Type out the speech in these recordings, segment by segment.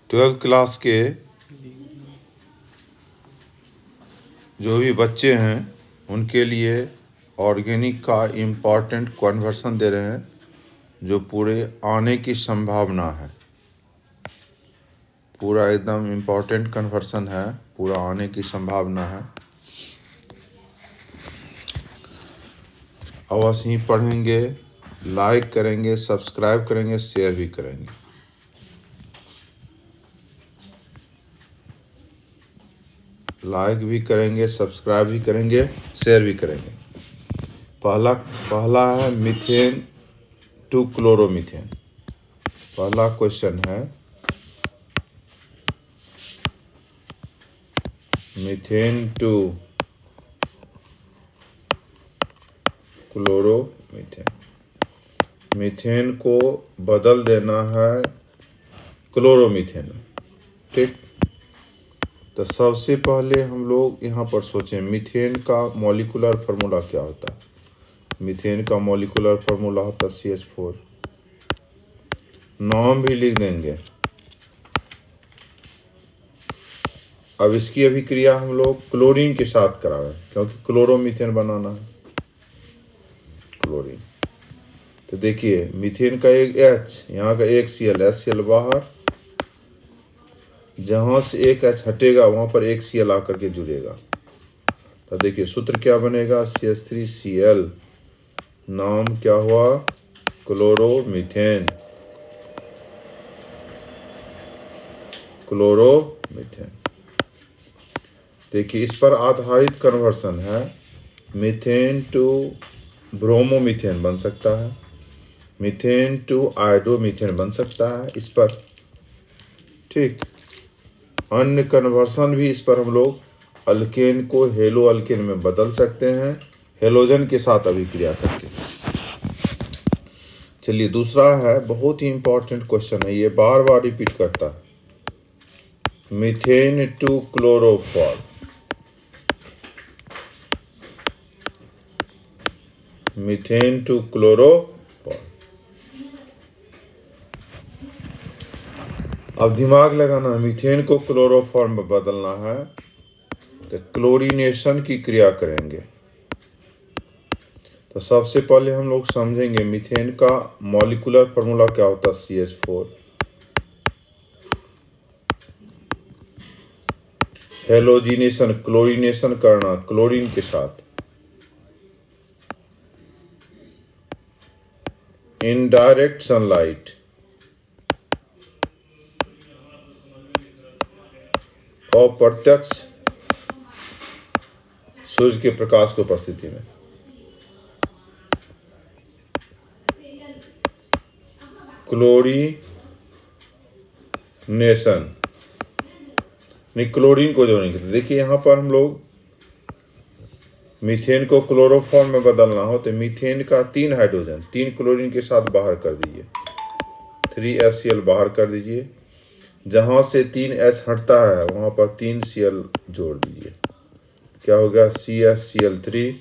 Twelfth class के जो भी बच्चे हैं उनके लिए ऑर्गेनिक का इम्पॉर्टेंट कन्वर्सन दे रहे हैं, जो पूरे आने की संभावना है। पूरा एकदम इम्पॉर्टेंट कन्वर्सन है, पूरा आने की संभावना है। अवश्य ही पढ़ेंगे, लाइक करेंगे, सब्सक्राइब करेंगे, शेयर भी करेंगे। लाइक भी करेंगे, सब्सक्राइब भी करेंगे, शेयर भी करेंगे। पहला है मीथेन टू क्लोरोमीथेन। पहला क्वेश्चन है मीथेन टू क्लोरोमीथेन। मीथेन को बदल देना है क्लोरोमीथेन। ठीक, तो सबसे पहले हम लोग यहाँ पर सोचें मीथेन का मॉलिक्यूलर फार्मूला क्या होता है। मीथेन का मॉलिक्यूलर फार्मूला होता है CH4। नाम भी लिख देंगे। अब इसकी अभिक्रिया हम लोग क्लोरीन के साथ कराएं, क्योंकि क्लोरोमीथेन बनाना है। क्लोरीन, तो देखिए मीथेन का एक H, यहाँ का एक Cl, HCl बाहर, जहाँ से एक H हटेगा वहाँ पर एक Cl आकर के जुड़ेगा। तो देखिए सूत्र क्या बनेगा, CH3Cl। नाम क्या हुआ, क्लोरोमीथेन। क्लोरोमीथेन। देखिए इस पर आधारित कन्वर्सन है। मीथेन टू ब्रोमोमीथेन बन सकता है, मीथेन टू आयोडोमीथेन बन सकता है इस पर। ठीक, अन्य कन्वर्सन भी इस पर हम लोग अल्केन को हेलो अल्केन में बदल सकते हैं, हेलोजन के साथ अभिक्रिया करके। चलिए दूसरा है, बहुत ही इंपॉर्टेंट क्वेश्चन है, ये बार बार रिपीट करता है। Methane to chloroform. Methane to chloroform. अब दिमाग लगाना, मीथेन को क्लोरोफॉर्म में बदलना है तो क्लोरीनेशन की क्रिया करेंगे। तो सबसे पहले हम लोग समझेंगे मीथेन का मॉलिक्यूलर फार्मूला क्या होता है, CH4। हेलोजिनेशन, क्लोरीनेशन करना क्लोरीन के साथ। इनडायरेक्ट सनलाइट, अप्रत्यक्ष सूर्य के प्रकाश की उपस्थिति में। क्लोरीनेशन, नहीं क्लोरीन को जोड़ेंगे। तो देखिए यहाँ पर हम लोग मीथेन को क्लोरोफॉर्म में बदलना हो तो मीथेन का 3 हाइड्रोजन 3 क्लोरीन के साथ बाहर कर दीजिए, 3HCl बाहर कर दीजिए। जहाँ से 3H हटता है वहाँ पर 3Cl जोड़ दीजिए। क्या हो गया, CHCl3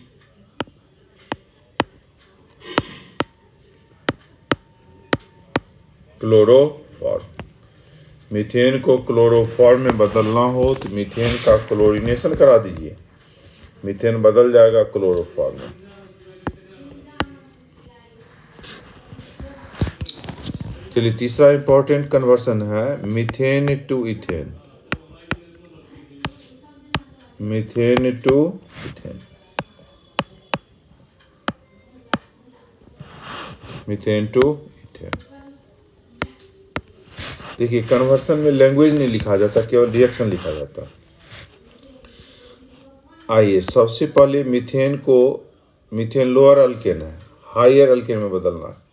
क्लोरोफॉर्म। मीथेन को क्लोरोफॉर्म में बदलना हो तो मीथेन का क्लोरीनेशन करा दीजिए, मीथेन बदल जाएगा क्लोरोफॉर्म में। चलिए तीसरा इंपॉर्टेंट कन्वर्सन है methane to ethane. Methane to ethane. Methane to ethane. देखिए कन्वर्सन में लैंग्वेज नहीं लिखा जाता, केवल रिएक्शन लिखा जाता। आइए सबसे पहले मीथेन को, मीथेन लोअर अल्केन है, हायर अल्केन में बदलना है।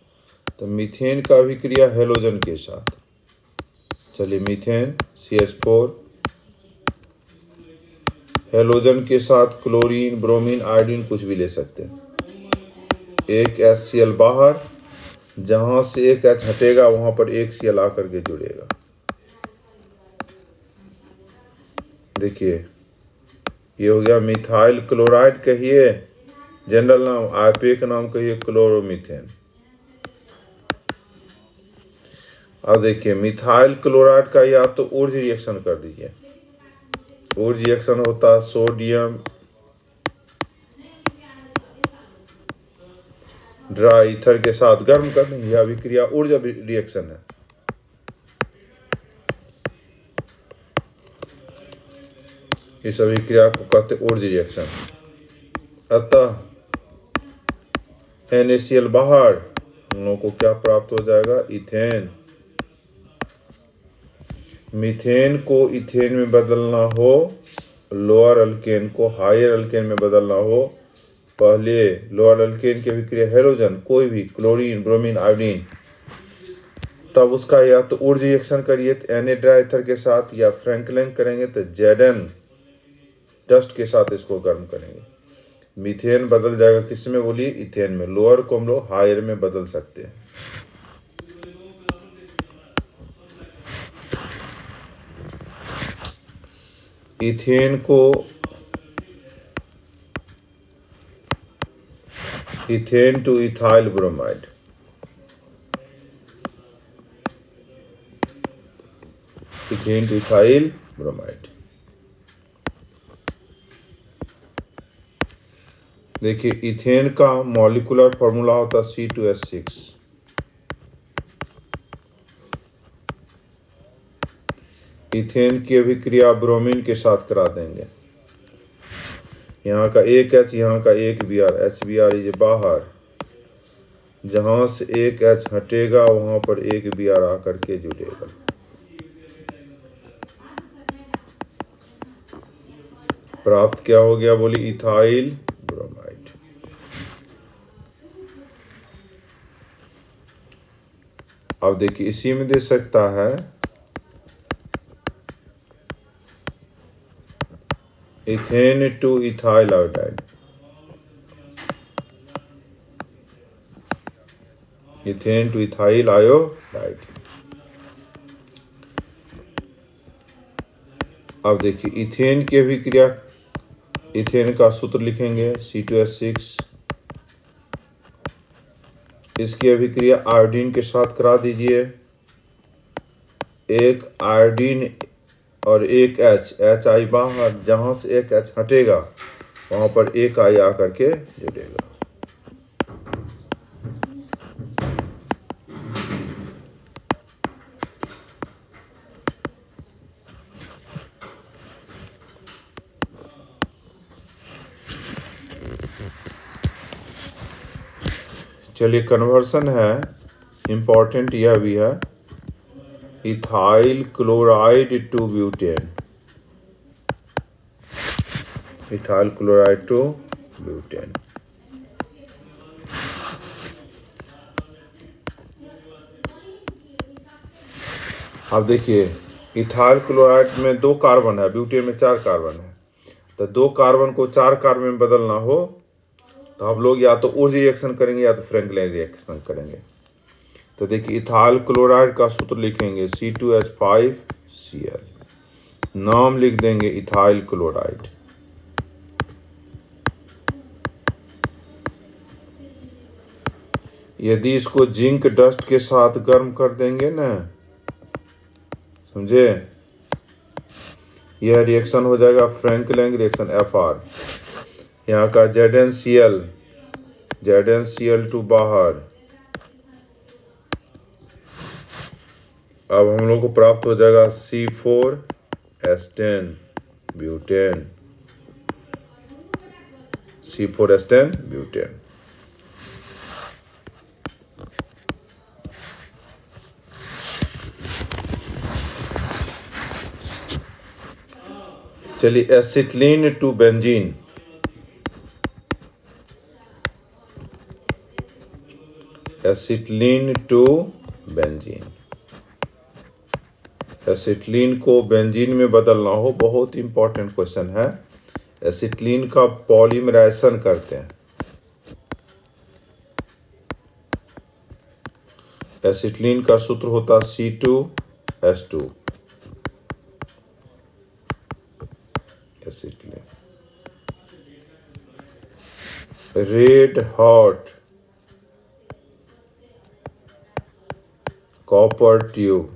तो मीथेन का अभिक्रिया हेलोजन के साथ। चलिए मीथेन CH4, हेलोजन के साथ क्लोरीन, ब्रोमीन, आयोडीन कुछ भी ले सकते हैं। एक HCl बाहर, जहां से एक H हटेगा वहां पर एक Cl आकर के जुड़ेगा। देखिए ये हो गया मिथाइल क्लोराइड, कहिए जनरल नाम, IPA का नाम कहिए क्लोरोमीथेन। अब देखिए मिथाइल क्लोराइड का या तो ऊर्ज रिएक्शन कर दीजिए। ऊर्ज रिएक्शन होता है सोडियम ड्राई ईथर के साथ गर्म कर देंगे, यह अभिक्रिया ऊर्ज रिएक्शन है। इस अभिक्रिया को कहते ऊर्ज रिएक्शन। अतः NaCl बाहर, हम लोगों को क्या प्राप्त हो जाएगा? इथेन। मीथेन को इथेन में बदलना हो, लोअर अल्केन को हायर अल्केन में बदलना हो, पहले लोअर अल्केन की अभिक्रिया हेलोजन कोई भी क्लोरीन ब्रोमीन आयोडीन, तब उसका या तो ऊर्ज रिएक्शन करिए Na ड्राई ईथर के साथ, या फ्रैंकलिन करेंगे तो Zn डस्ट के साथ इसको गर्म करेंगे। मीथेन बदल जाएगा किस में बोलिए? इथेन में। लोअर को हम लोग हायर में बदल सकते हैं। इथेन को ethane two ethyl bromide, ethane two ethyl bromide. देखिए इथेन का मॉलिक्यूलर फॉर्मूला होता है C2H6। इथेन की अभिक्रिया ब्रोमीन के साथ करा देंगे। यहाँ का एक H, यहाँ का एक Br, HBr ये बाहर, जहाँ से एक H हटेगा वहाँ पर एक Br आकर के जुड़ेगा। प्राप्त क्या हो गया बोली? Ethyl bromide. अब देखिए इसी में दे सकता है ethane two ethyl iodide, ethane two ethyl iodide. अब देखिए इथेन की अभिक्रिया, इथेन का सूत्र लिखेंगे C2H6। इसकी अभिक्रिया आयोडीन के साथ करा दीजिए। एक आयोडीन और एक H आई बाहर, जहां से एक H हटेगा वहां पर एक I आकर के जुड़ेगा। चलिए कन्वर्सन है, इंपॉर्टेंट यह भी है, ethyl chloride to butane, ethyl chloride to butane. अब देखिए इथाइल क्लोराइड में 2 कार्बन है, ब्यूटेन में 4 कार्बन है। तो 2 कार्बन को 4 कार्बन में बदलना हो तो हम लोग या तो ऊर्ज रिएक्शन करेंगे या तो फ्रैंकलिन रिएक्शन करेंगे। तो देखिए इथाइल क्लोराइड का सूत्र लिखेंगे C2H5Cl, नाम लिख देंगे इथाइल क्लोराइड। यदि इसको जिंक डस्ट के साथ गर्म कर देंगे ना, समझे, यह रिएक्शन हो जाएगा फ्रैंकलिन रिएक्शन Fr। यहाँ का ZnCl टू बाहर। अब हम लोग को प्राप्त हो जाएगा C4H10 ब्यूटेन, C4H10 ब्यूटेन। चलिए acetylene to benzene, acetylene to benzene. Acetylene को बेंजीन में बदलना हो, बहुत इंपॉर्टेंट क्वेश्चन है। एसिटिलीन का पॉलीमराइजेशन करते हैं। एसिटिलीन का सूत्र होता C2H2, acetylene. Red hot copper tube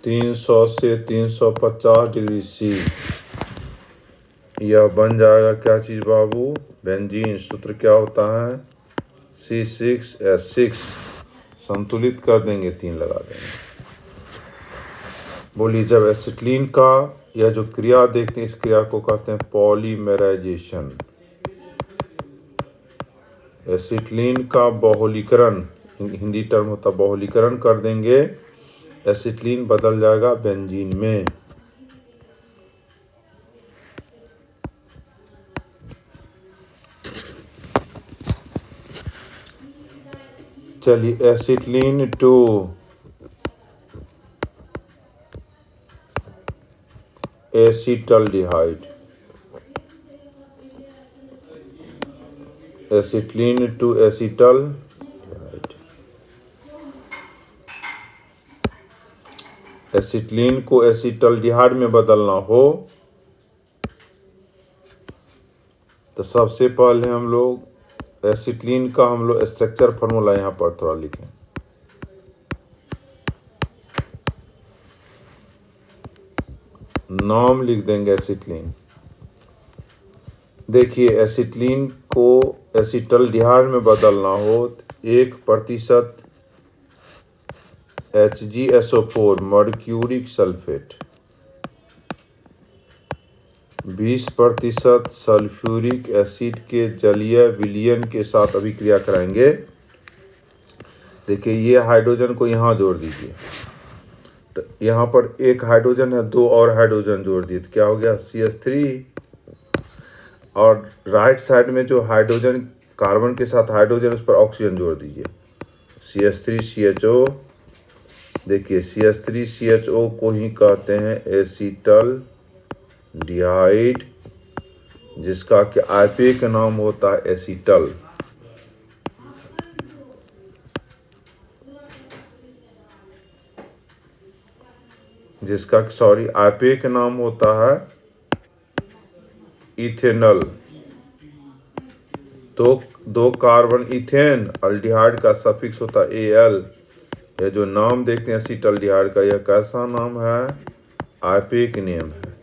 300 से 350 डिग्री सी, यह बन जाएगा क्या चीज़ बाबू? बेंजीन। सूत्र क्या होता है? C6H6। संतुलित कर देंगे, 3 लगा देंगे। बोलिए, जब एसिटिलीन का यह जो क्रिया देखते हैं, इस क्रिया को कहते हैं पॉलीमेराइजेशन। एसिटिलीन का बहुलीकरण, हिंदी टर्म होता है बहुलीकरण, कर देंगे, एसिटिलीन बदल जाएगा बेंजीन में। चलिए, acetylene to acetaldehyde, acetylene to acetaldehyde. Acetylene को एसिटल्डिहाइड में बदलना हो तो सबसे पहले हम लोग एसिटिलीन का स्ट्रक्चर फार्मूला यहाँ पर थोड़ा लिखें। नाम लिख देंगे एसिटिलीन। देखिए, एसिटिलीन को एसिटल्डिहाइड में बदलना हो तो 1% HgSO4 mercuric sulphate, 20% sulphuric acid के जलीय विलयन के साथ अभिक्रिया कराएंगे। देखिए, ये हाइड्रोजन को यहाँ जोड़ दीजिए, तो यहाँ पर एक हाइड्रोजन है, 2 और हाइड्रोजन जोड़ दिए तो क्या हो गया? CH3। और राइट साइड में जो हाइड्रोजन, कार्बन के साथ हाइड्रोजन, उस पर ऑक्सीजन जोड़ दीजिए, CH3CHO। देखिए, CH3CHO को ही कहते हैं एसिटल्डिहाइड, जिसका कि आईपीए का नाम होता है एसीटल। आईपीए का नाम होता है इथेनल। तो 2 कार्बन इथेन, अल्डिहाइड का सफिक्स होता है Al। यह जो नाम देखते हैं एसिटल्डिहाइड का, यह कैसा नाम है? आईपीए नेम है।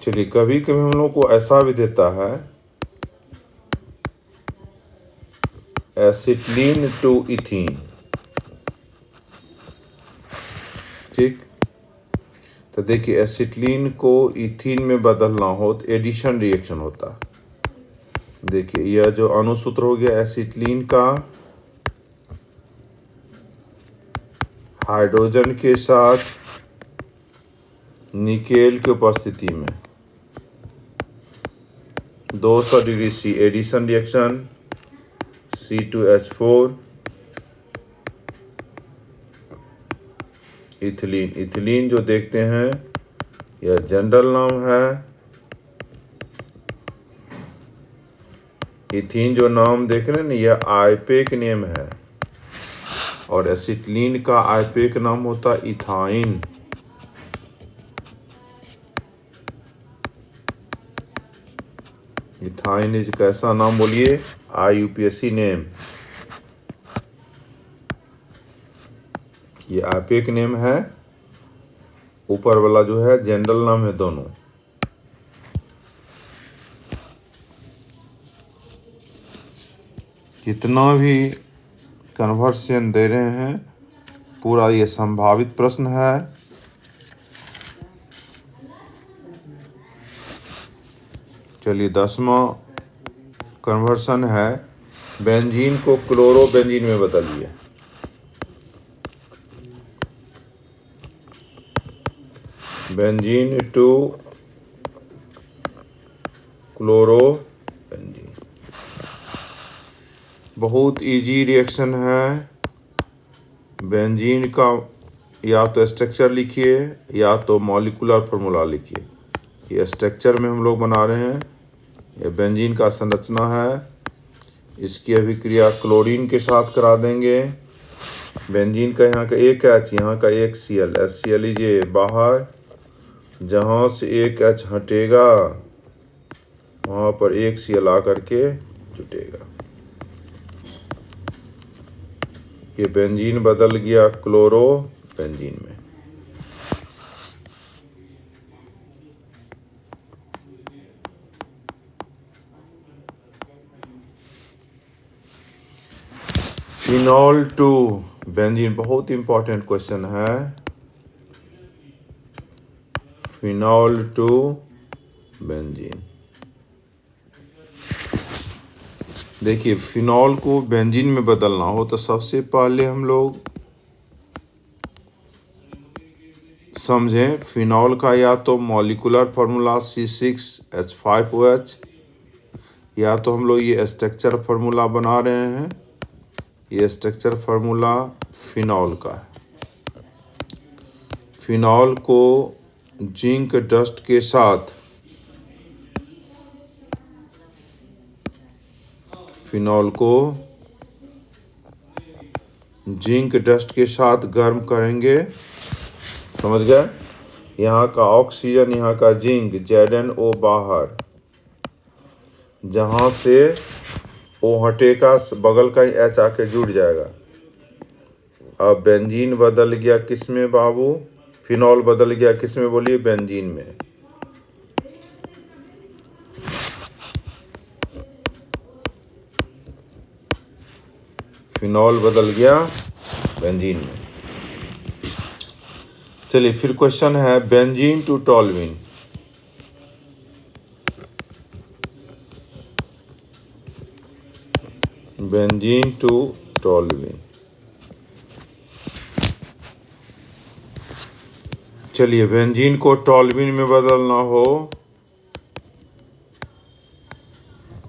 चलिए, कभी कभी हम लोग को ऐसा भी देता है एसिटिलीन टू इथीन। ठीक, तो देखिए, एसिटिलीन को इथीन में बदलना हो तो एडिशन रिएक्शन होता। देखिए, यह जो अणुसूत्र हो गया एसिटिलीन का, हाइड्रोजन के साथ निकेल की उपस्थिति में 200 degree C, addition reaction, C2H4 ethylene. Ethylene जो देखते हैं, यह जनरल नाम है। इथीन जो नाम देख रहे हैं ना, यह आईपीए नेम है। और एसिटिलीन का आईपीए नाम होता है इथाइन। इथाइन इज कैसा नाम? बोलिए, IUPAC नेम। ये आईपीए नेम है, ऊपर वाला जो है जनरल नाम है दोनों। कितना भी कन्वर्शन दे रहे हैं, पूरा ये संभावित प्रश्न है। चलिए, 10वां कन्वर्शन है, बेंजीन को क्लोरोबेंजीन में बदलिए। बेंजीन टू क्लोरोबेंजीन, बहुत इजी रिएक्शन है। बेंजीन का या तो स्ट्रक्चर लिखिए या तो मॉलिक्यूलर फार्मूला लिखिए। ये स्ट्रक्चर में हम लोग बना रहे हैं। ये बेंजीन का संरचना है, इसकी अभिक्रिया क्लोरीन के साथ करा देंगे। बेंजीन का यहाँ का एक H, यहाँ का एक Cl, HCl लीजिए बाहर, जहाँ से एक एच हटेगा वहाँ पर एक Cl आकर के जुटेगा। ये बेंजीन बदल गया क्लोरो बेंजीन में। फिनॉल टू बेंजीन, बहुत इंपॉर्टेंट क्वेश्चन है। फिनॉल टू बेंजीन, देखिए फिनॉल को बेंजीन में बदलना हो तो सबसे पहले हम लोग समझें फिनॉल का या तो मॉलिक्यूलर फार्मूला C6H5OH, या तो हम लोग ये स्ट्रक्चर फार्मूला बना रहे हैं। ये स्ट्रक्चर फार्मूला फिनॉल का है। फिनॉल को जिंक डस्ट के साथ गर्म करेंगे, समझ गए। यहाँ का ऑक्सीजन, यहाँ का जिंक, ZnO बाहर, जहाँ से O हटेगा बगल का ही H आके जुड़ जाएगा। अब बेंजीन बदल गया किस में बाबू? फिनॉल बदल गया किस में बोलिए? बेंजीन में। फिनॉल बदल गया बेंजीन में। चलिए फिर क्वेश्चन है benzene to toluene. Benzene to toluene, चलिए बेंजीन को टॉल्यूइन में बदलना हो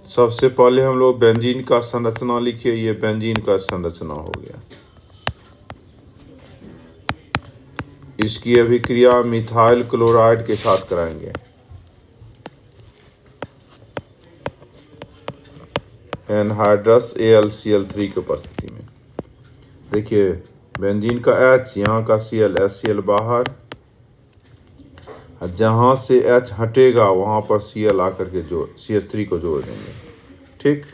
सबसे पहले हम लोग बेंजीन का संरचना लिखिए। ये बेंजीन का संरचना हो गया। इसकी अभिक्रिया मिथाइल क्लोराइड के साथ कराएंगे। एनहाइड्रस AlCl3 की उपस्थिति में। देखिए बेंजीन का H, यहाँ का Cl, HCl बाहर, जहाँ से H हटेगा वहाँ पर Cl आकर के CH3 को जोड़ देंगे। ठीक,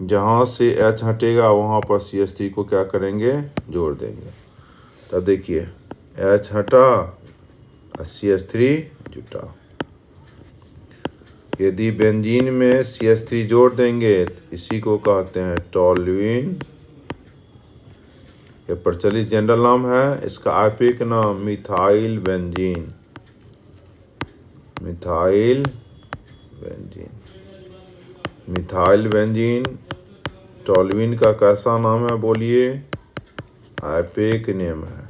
जहाँ से H हटेगा वहाँ पर CH3 को क्या करेंगे? जोड़ देंगे। तब देखिए H हटा और CH3 जुटा। यदि बेंजीन में CH3 जोड़ देंगे तो इसी को कहते हैं टॉल्यूइन। यह प्रचलित जनरल नाम है। इसका आपेक नाम methyl benzene. Methyl benzene, methyl benzene toluene का कैसा नाम है बोलिए? आपेक नेम है।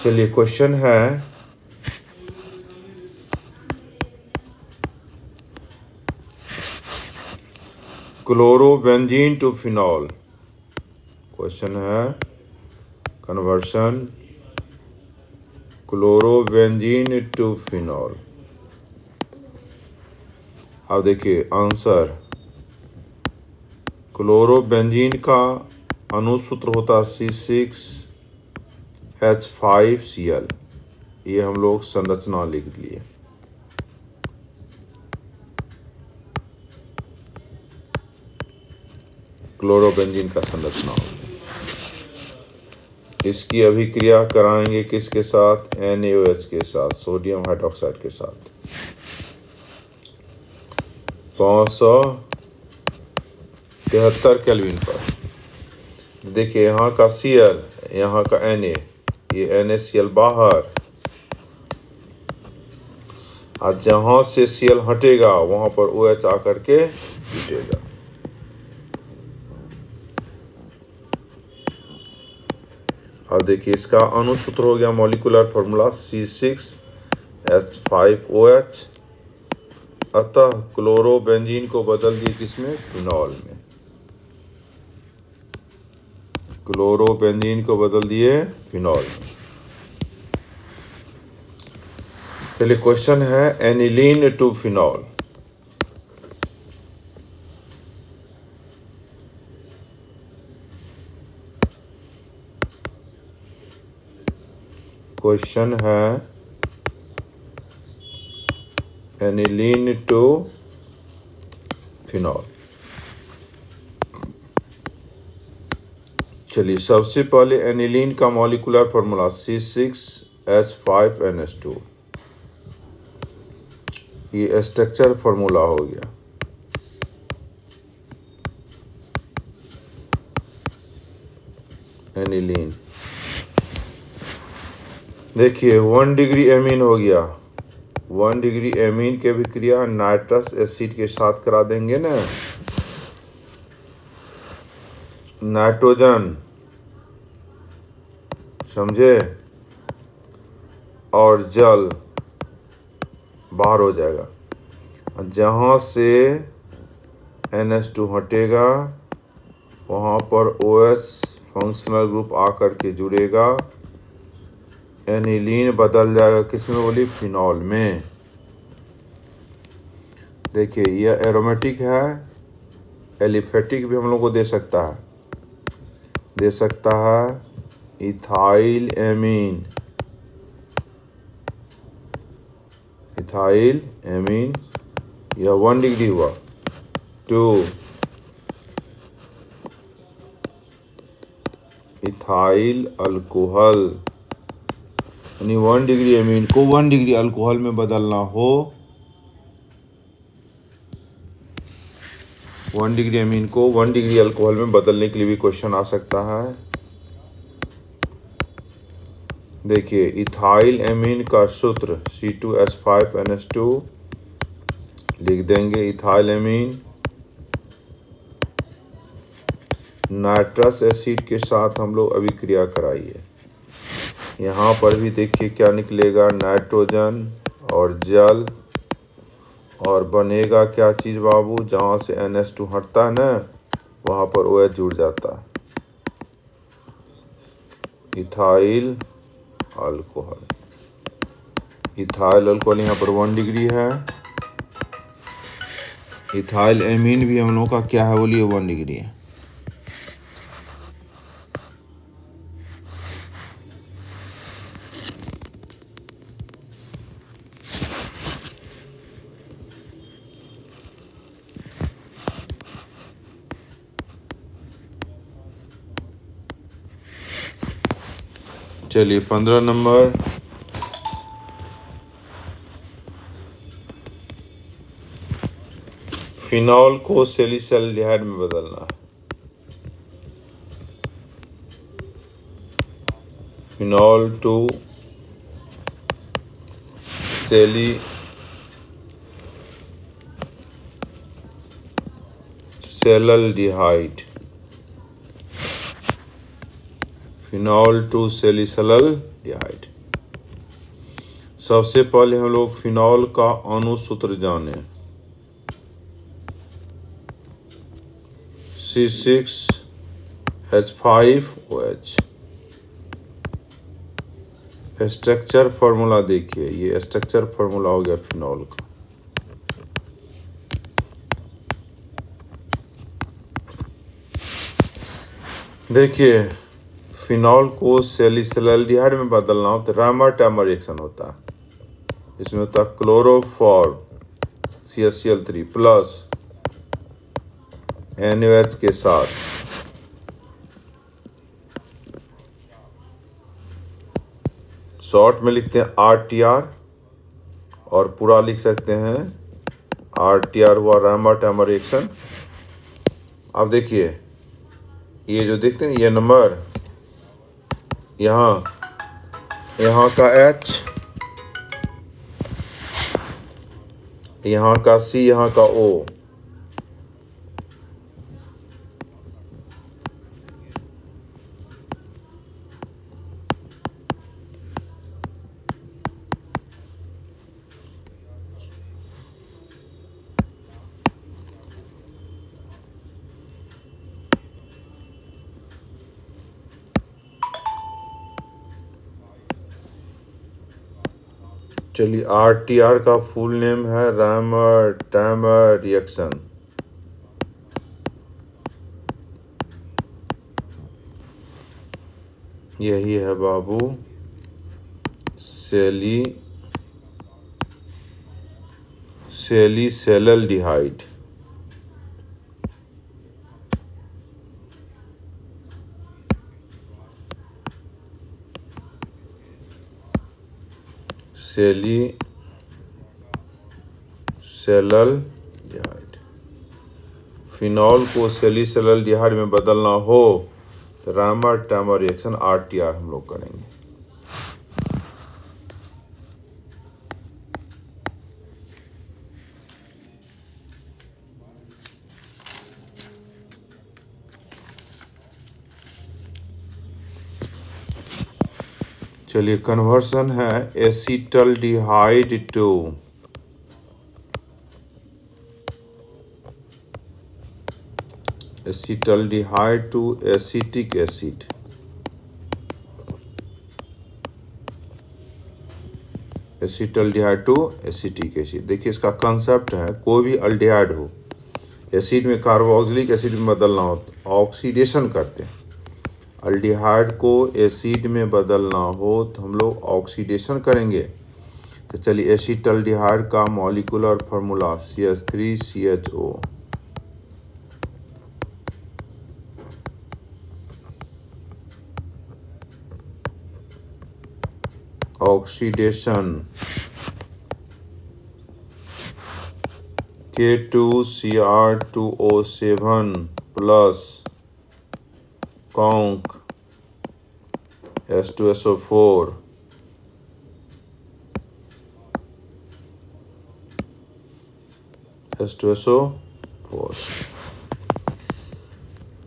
चलिए क्वेश्चन है क्लोरोबेंजीन टू फिनॉल। क्वेश्चन है कन्वर्शन क्लोरोबेंजीन टू फिनॉल। अब देखिए आंसर, क्लोरोबेंजीन का अनुसूत्र होता C6H5Cl। ये हम लोग संरचना लिख लिए। क्लोरोबेंजीन का संरचना होगी। इसकी अभिक्रिया कराएंगे किसके साथ? NaOH के साथ, सोडियम हाइड्रोक्साइड के साथ। 573 केल्विन पर। देखिए यहाँ का Cl, यहाँ का Na, ये NaCl बाहर, और जहाँ से Cl हटेगा वहाँ पर OH आकर के जुटेगा। अब देखिए इसका अनुसूत्र हो गया मॉलिक्यूलर फार्मूला C6H5OH। अतः क्लोरोबेंजीन को बदल दिए किसमें? फिनॉल में। क्लोरोबेंजीन को बदल दिए फिनॉल में। चलिए क्वेश्चन है एनिलीन टू फिनॉल। क्वेश्चन है एनिलीन टू फिनॉल। चलिए सबसे पहले एनिलीन का मॉलिक्यूलर फॉर्मूला C6H5NH2, ये स्ट्रक्चर फॉर्मूला हो गया। एनिलीन देखिए 1 डिग्री एमीन हो गया। 1 डिग्री एमीन के विक्रिया नाइट्रस एसिड के साथ करा देंगे ना, नाइट्रोजन, समझे, और जल बाहर हो जाएगा। जहाँ से NH2 हटेगा वहाँ पर OH फंक्शनल ग्रुप आकर के जुड़ेगा, एनिलीन बदल जाएगा किस में बोली, फिनॉल में। देखिए यह एरोमेटिक है, एलिफेटिक भी हम लोग को दे सकता है इथाइल एमीन, इथाइल एमीन, यह 1 डिग्री हुआ। 2 इथाइल अल्कोहल, यानी 1 डिग्री एमीन को 1 डिग्री अल्कोहल में बदलना हो, 1 डिग्री एमीन को 1 डिग्री अल्कोहल में बदलने के लिए भी क्वेश्चन आ सकता है। देखिए इथाइल एमीन का सूत्र C2H5NH2 लिख देंगे। इथाइल एमीन नाइट्रस एसिड के साथ हम लोग अभिक्रिया कराइए। यहाँ पर भी देखिए क्या निकलेगा, नाइट्रोजन और जल, और बनेगा क्या चीज़ बाबू, जहाँ से NH2 हटता है ना वहाँ पर OH जुड़ जाता है, इथाइल अल्कोहल। इथाइल अल्कोहल यहाँ पर 1 डिग्री है। इथाइल एमीन भी हम लोग का क्या है बोलिए, 1 डिग्री है। चलिए 15 नंबर, फिनॉल को सैलिसल्डिहाइड में बदलना है। Phenol to salicylaldehyde, phenol to salicylaldehyde. सबसे पहले हम लोग फिनॉल का अणुसूत्र जाने, C6H5OH। स्ट्रक्चर फॉर्मूला देखिए, ये स्ट्रक्चर फॉर्मूला हो गया फिनॉल का। देखिए फिनॉल को सैलिसल्डिहाइड में बदलना हो तो रामर टैमर रिएक्शन होता है। इसमें होता है क्लोरोफॉर्म CaCl3 प्लस NaOH के साथ शॉर्ट में लिखते हैं RTR, और पूरा लिख सकते हैं RTR हुआ रामर टैमर रिएक्शन। अब देखिए ये जो देखते हैं ये नंबर, यहाँ का H, यहाँ का C, यहाँ का O, चलिए RTR का फुल नेम है रामर टैमर रिएक्शन। यही है बाबू सैलिसैल्डिहाइड, सैलिसैल्डिहाइड। फिनॉल को सैलिसैल्डिहाइड में बदलना हो तो रामर टामर रिएक्शन RTR हम लोग करेंगे। चलिए कन्वर्सन है acetaldehyde to acetic acid. Acetaldehyde to acetic acid. देखिए इसका कंसेप्ट है, कोई भी अल्डिहाइड हो, एसिड में कार्बोक्सिलिक एसिड में बदलना हो तो ऑक्सीडेशन करते हैं। अल्डिहाइड को एसिड में बदलना हो तो हम लोग ऑक्सीडेशन करेंगे। तो चलिए एसिटल्डिहाइड का molecular formula CH3CHO। Oxidation K2Cr2O7 plus conc H2SO4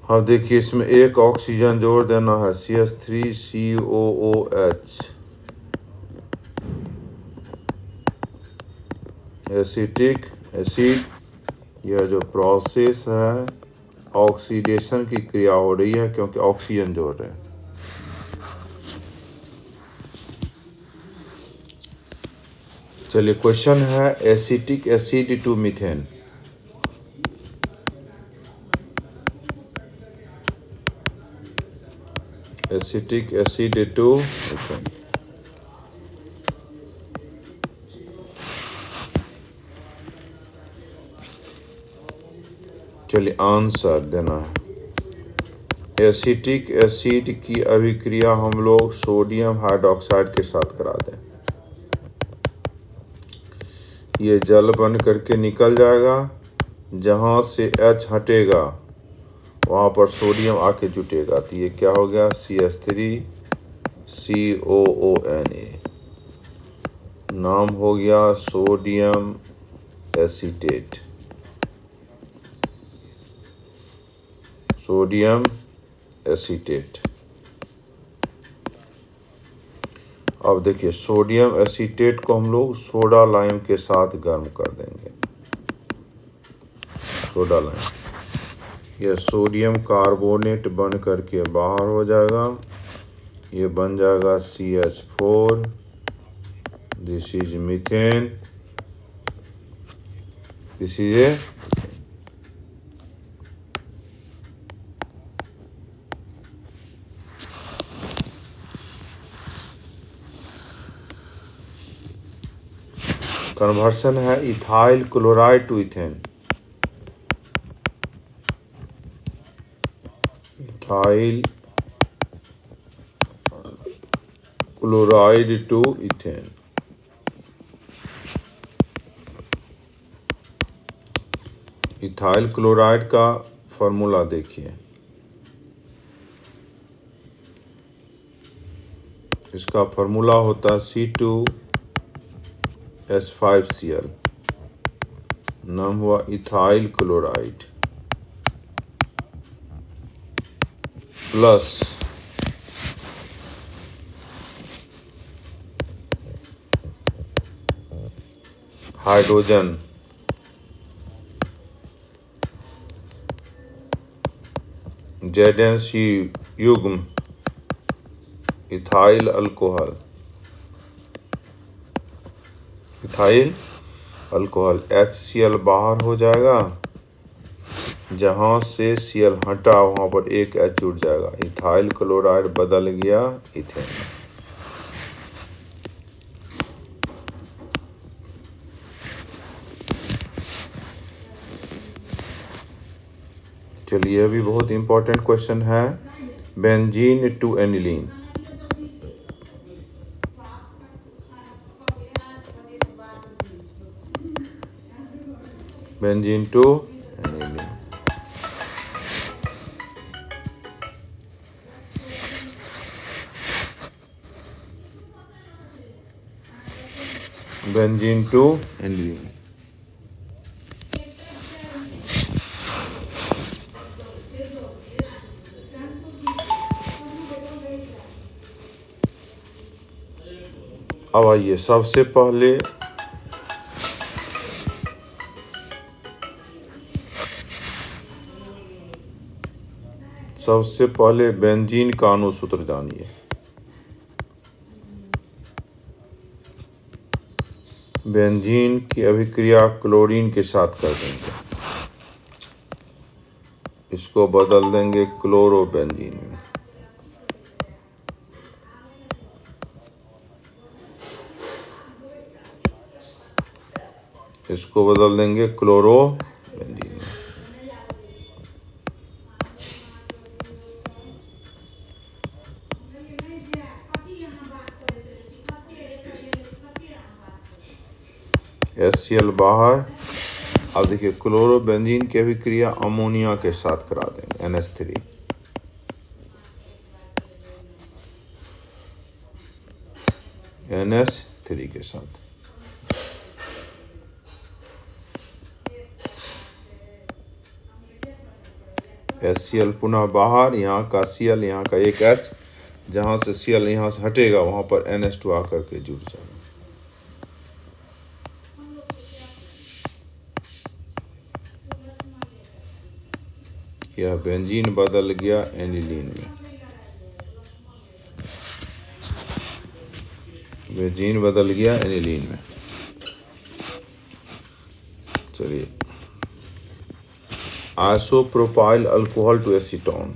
अब देखिए इसमें एक ऑक्सीजन जोड़ देना है CH3COOH। Acetic acid. यह जो प्रोसेस है ऑक्सीडेशन की क्रिया हो रही है क्योंकि ऑक्सीजन जोड़ रहे हैं। चलिए क्वेश्चन है acetic acid to methane. Acetic acid to methane. चलिए आंसर देना है। एसिटिक एसिड की अभिक्रिया हम लोग सोडियम हाइड्रोक्साइड के साथ करा दें। ये जल बन करके निकल जाएगा, जहाँ से H हटेगा वहाँ पर सोडियम आके जुटेगा, तो ये क्या हो गया CH3COONA। नाम हो गया सोडियम एसीटेट। Sodium acetate. अब देखिए सोडियम एसीटेट को हम लोग सोडा लाइम के साथ गर्म कर देंगे। सोडा लाइम, यह सोडियम कार्बोनेट बन करके बाहर हो जाएगा। ये बन जाएगा CH4। This is methane. This is a conversion है ethyl chloride to ethane. Ethyl chloride to ethane. Ethyl chloride का फॉर्मूला देखिए, इसका फॉर्मूला होता है C2H5Cl। नाम हुआ ethyl chloride plus hydrogen ZnC युग्म ethyl alcohol. Ethyl alcohol HCl बाहर हो जाएगा, जहाँ से Cl हटा वहाँ पर एक H जुड़ जाएगा। इथाइल क्लोराइड बदल गया इथेन। चलिए अभी बहुत इंपॉर्टेंट क्वेश्चन है, benzene to aniline. Benzene to aniline. Benzene to aniline. अब आइए सबसे पहले बेंजीन का अणुसूत्र जानिए। बेंजीन की अभिक्रिया क्लोरीन के साथ कर देंगे, इसको बदल देंगे क्लोरोबेंजीन में। इसको बदल देंगे क्लोरोबेंजीन में। HCl बाहर। अब देखिए क्लोरोबेंजीन की अभिक्रिया अमोनिया के साथ करा देंगे, NH3। NH3 के साथ। HCl पुनः बाहर, यहाँ का Cl, यहाँ का एक H, जहाँ से Cl यहाँ से हटेगा वहाँ पर NH2 आकर के जुड़ जाएगा। यह बेंजीन बदल गया एनिलीन में। बेंजीन बदल गया एनिलीन में। चलिए, isopropyl alcohol to acetone.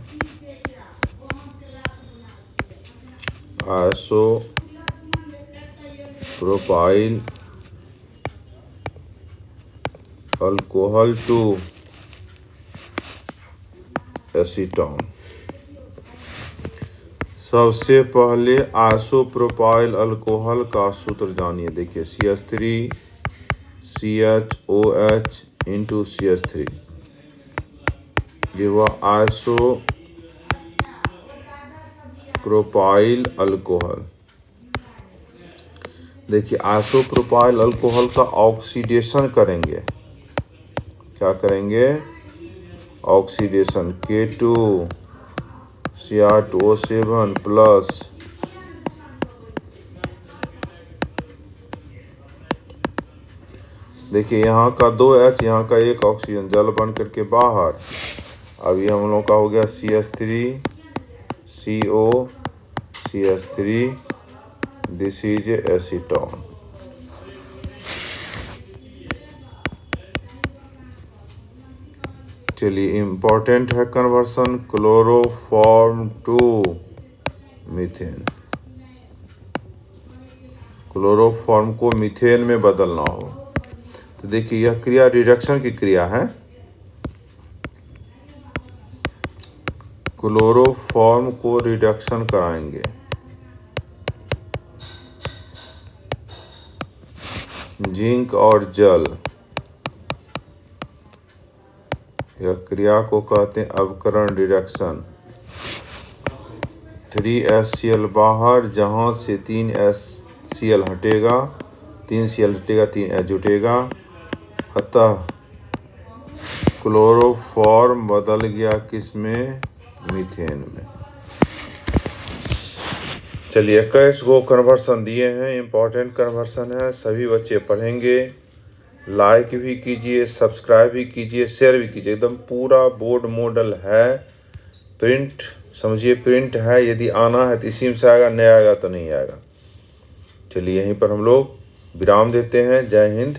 Isopropyl alcohol to acetone. सबसे पहले आइसोप्रोपाइल अल्कोहल का सूत्र जानिए। देखिए CH3 CHOH इंटू CH3, ये हुआ आइसोप्रोपाइल अल्कोहल। देखिए आइसोप्रोपाइल अल्कोहल का ऑक्सीडेशन करेंगे। क्या करेंगे? ऑक्सीडेशन। K2 Cr2O7 प्लस देखिए यहाँ का 2H, यहाँ का एक ऑक्सीजन, जल बन करके बाहर। अभी हम लोग का हो गया CH3 CO CH3, this is acetone. चलिए इम्पोर्टेंट है conversion, chloroform to methane. Chloroform को मीथेन में बदलना हो तो देखिए यह क्रिया रिडक्शन की क्रिया है। क्लोरोफॉर्म को रिडक्शन कराएंगे। जिंक और जल, यह क्रिया को कहते हैं अवकरण रिडक्शन। 3HCl बाहर, जहाँ से 3HCl हटेगा, 3Cl हटेगा, 3H जुटेगा, अतः क्लोरोफॉर्म बदल गया किसमें? मीथेन में। चलिए 21 गो कन्वर्सन दिए हैं, इम्पोर्टेंट कन्वर्सन है, सभी बच्चे पढ़ेंगे। लाइक भी कीजिए, सब्सक्राइब भी कीजिए, शेयर भी कीजिए। एकदम पूरा बोर्ड मॉडल है, प्रिंट समझिए प्रिंट है। यदि आना है तो इसी में से आएगा, नहीं आएगा तो नहीं आएगा। चलिए यहीं पर हम लोग विराम देते हैं। जय हिंद।